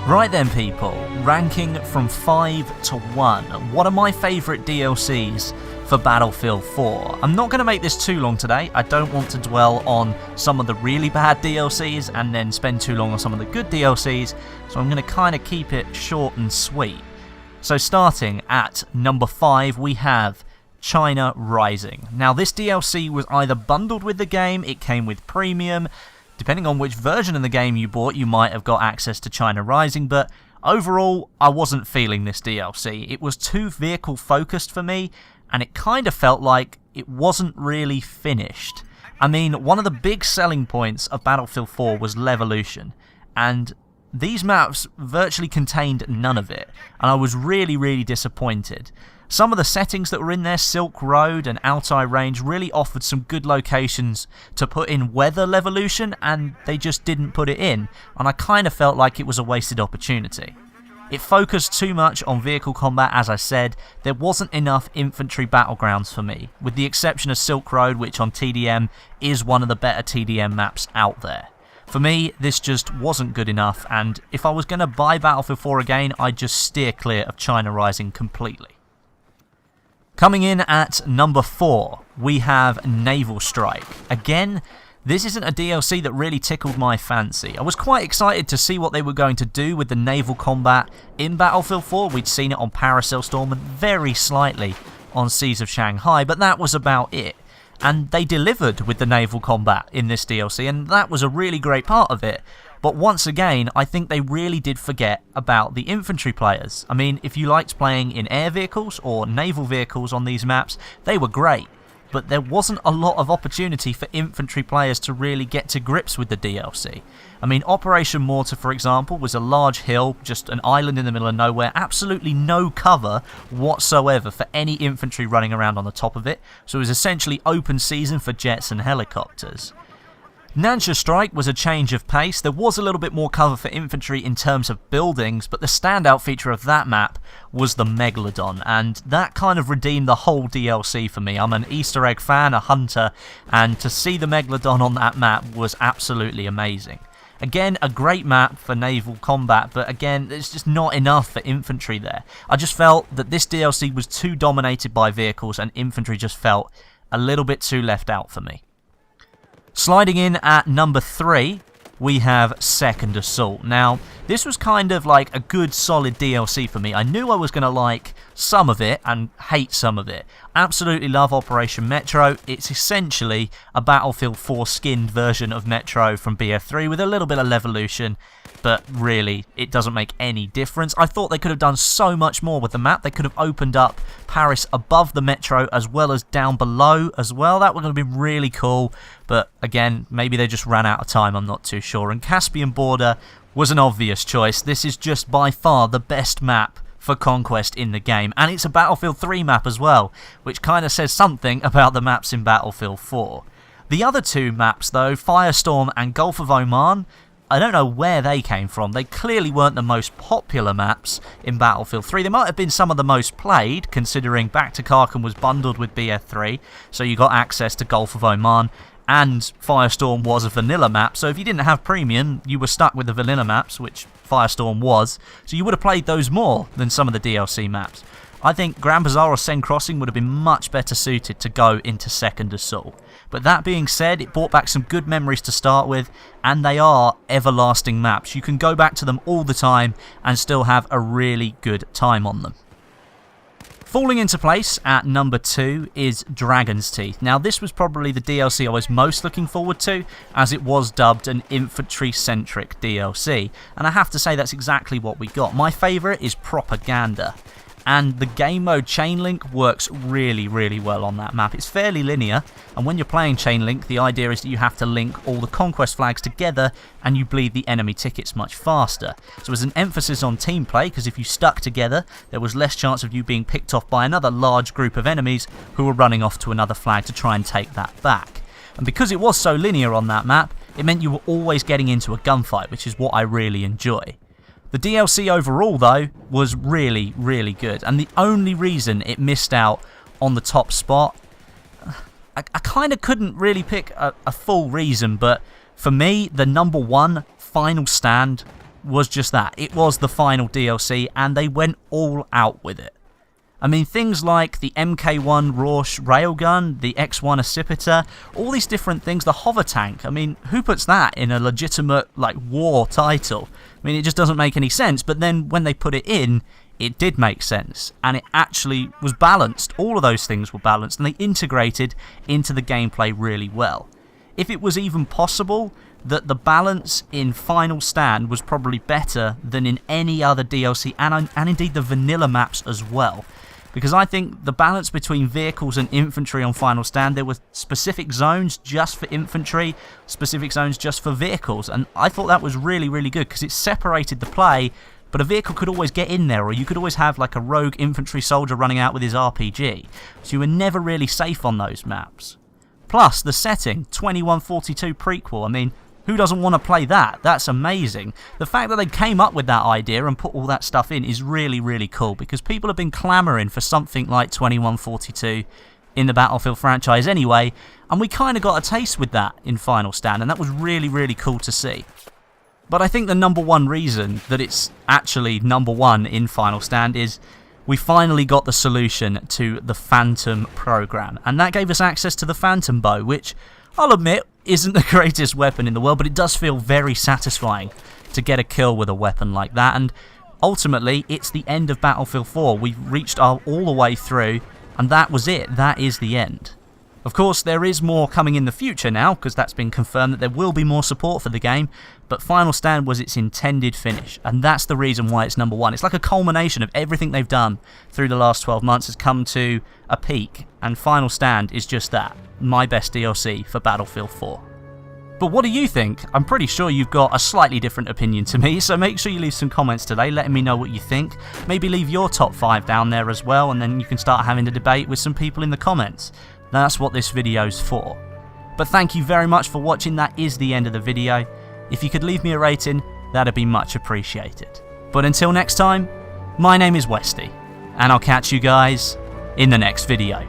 Right then people, ranking from 5 to 1, what are my favourite DLCs for Battlefield 4? I'm not going to make this too long today. I don't want to dwell on some of the really bad DLCs and then spend too long on some of the good DLCs, so I'm going to kind of keep it short and sweet. So starting at number 5, we have China Rising. Now this DLC was either bundled with the game, it came with premium. Depending on which version of the game you bought, you might have got access to China Rising, but overall, I wasn't feeling this DLC. It was too vehicle focused for me, and it kind of felt like it wasn't really finished. I mean, one of the big selling points of Battlefield 4 was Levolution, and these maps virtually contained none of it, and I was really disappointed. Some of the settings that were in there, Silk Road and Altai Range, really offered some good locations to put in weather Levolution, and they just didn't put it in, and I kind of felt like it was a wasted opportunity. It focused too much on vehicle combat, as I said. There wasn't enough infantry battlegrounds for me, with the exception of Silk Road, which on TDM is one of the better TDM maps out there. For me, this just wasn't good enough, and if I was going to buy Battlefield 4 again, I'd just steer clear of China Rising completely. Coming in at number 4, we have Naval Strike. Again, this isn't a DLC that really tickled my fancy. I was quite excited to see what they were going to do with the naval combat in Battlefield 4. We'd seen it on Parasail Storm and very slightly on Seas of Shanghai, but that was about it. And they delivered with the naval combat in this DLC, and that was a really great part of it. But once again, I think they really did forget about the infantry players. I mean, if you liked playing in air vehicles or naval vehicles on these maps, they were great. But there wasn't a lot of opportunity for infantry players to really get to grips with the DLC. I mean, Operation Mortar, for example, was a large hill, just an island in the middle of nowhere, absolutely no cover whatsoever for any infantry running around on the top of it, so it was essentially open season for jets and helicopters. Naval Strike was a change of pace. There was a little bit more cover for infantry in terms of buildings, but the standout feature of that map was the Megalodon, and that kind of redeemed the whole DLC for me. I'm an Easter egg fan, a hunter, and to see the Megalodon on that map was absolutely amazing. Again, a great map for naval combat, but again, there's just not enough for infantry there. I just felt that this DLC was too dominated by vehicles, and infantry just felt a little bit too left out for me. Sliding in at number 3, we have Second Assault. Now, this was kind of like a good solid DLC for me. I knew I was going to like some of it and hate some of it. Absolutely love Operation Metro. It's essentially a Battlefield 4 skinned version of Metro from BF3 with a little bit of Levolution, but really, it doesn't make any difference. I thought they could have done so much more with the map. They could have opened up Paris above the Metro as well as down below as well. That would have been really cool, but again, maybe they just ran out of time, I'm not too sure. And Caspian Border was an obvious choice. This is just by far the best map for Conquest in the game, and it's a Battlefield 3 map as well, which kind of says something about the maps in Battlefield 4. The other two maps though, Firestorm and Gulf of Oman, I don't know where they came from. They clearly weren't the most popular maps in Battlefield 3. They might have been some of the most played, considering Back to Kharkov was bundled with BF3, so you got access to Gulf of Oman, and Firestorm was a vanilla map, so if you didn't have premium, you were stuck with the vanilla maps, which Firestorm was, so you would have played those more than some of the DLC maps. I think Grand Bazaar or Sen Crossing would have been much better suited to go into Second Assault. But that being said, it brought back some good memories to start with, and they are everlasting maps. You can go back to them all the time and still have a really good time on them. Falling into place at number 2 is Dragon's Teeth. Now this was probably the DLC I was most looking forward to, as it was dubbed an infantry-centric DLC, and I have to say that's exactly what we got. My favourite is Propaganda, and the game mode Chainlink works really well on that map. It's fairly linear, and when you're playing Chainlink, the idea is that you have to link all the conquest flags together and you bleed the enemy tickets much faster. So there's an emphasis on team play, because if you stuck together, there was less chance of you being picked off by another large group of enemies who were running off to another flag to try and take that back. And because it was so linear on that map, it meant you were always getting into a gunfight, which is what I really enjoy. The DLC overall, though, was really good, and the only reason it missed out on the top spot, I kind of couldn't really pick a full reason, but for me, the number 1 final stand was just that. It was the final DLC, and they went all out with it. I mean, things like the MK1 Rorsch railgun, the X1 Accipiter, all these different things, the hover tank. I mean, who puts that in a legitimate, like, war title? I mean, it just doesn't make any sense, but then when they put it in, it did make sense, and it actually was balanced. All of those things were balanced, and they integrated into the gameplay really well. If it was even possible that the balance in Final Stand was probably better than in any other DLC, and indeed the vanilla maps as well. Because I think the balance between vehicles and infantry on Final Stand, there were specific zones just for infantry, specific zones just for vehicles, and I thought that was really, really good because it separated the play, but a vehicle could always get in there, or you could always have like a rogue infantry soldier running out with his RPG, so you were never really safe on those maps. Plus, the setting, 2142 prequel, I mean, who doesn't want to play that? That's amazing. The fact that they came up with that idea and put all that stuff in is really, really cool, because people have been clamoring for something like 2142 in the Battlefield franchise anyway, and we kind of got a taste with that in Final Stand, and that was really, really cool to see. But I think the number one reason that it's actually number one in Final Stand is we finally got the solution to the Phantom program, and that gave us access to the Phantom bow, which I'll admit isn't the greatest weapon in the world, but it does feel very satisfying to get a kill with a weapon like that, and ultimately it's the end of Battlefield 4. We've reached all the way through, and that was it. That is the end. Of course, there is more coming in the future now, because that's been confirmed that there will be more support for the game, but Final Stand was its intended finish, and that's the reason why it's number one. It's like a culmination of everything they've done through the last 12 months has come to a peak, and Final Stand is just that, my best DLC for Battlefield 4. But what do you think? I'm pretty sure you've got a slightly different opinion to me, so make sure you leave some comments today letting me know what you think. Maybe leave your top 5 down there as well, and then you can start having a debate with some people in the comments. That's what this video's for. But thank you very much for watching. That is the end of the video. If you could leave me a rating, that'd be much appreciated. But until next time, my name is Westy, and I'll catch you guys in the next video.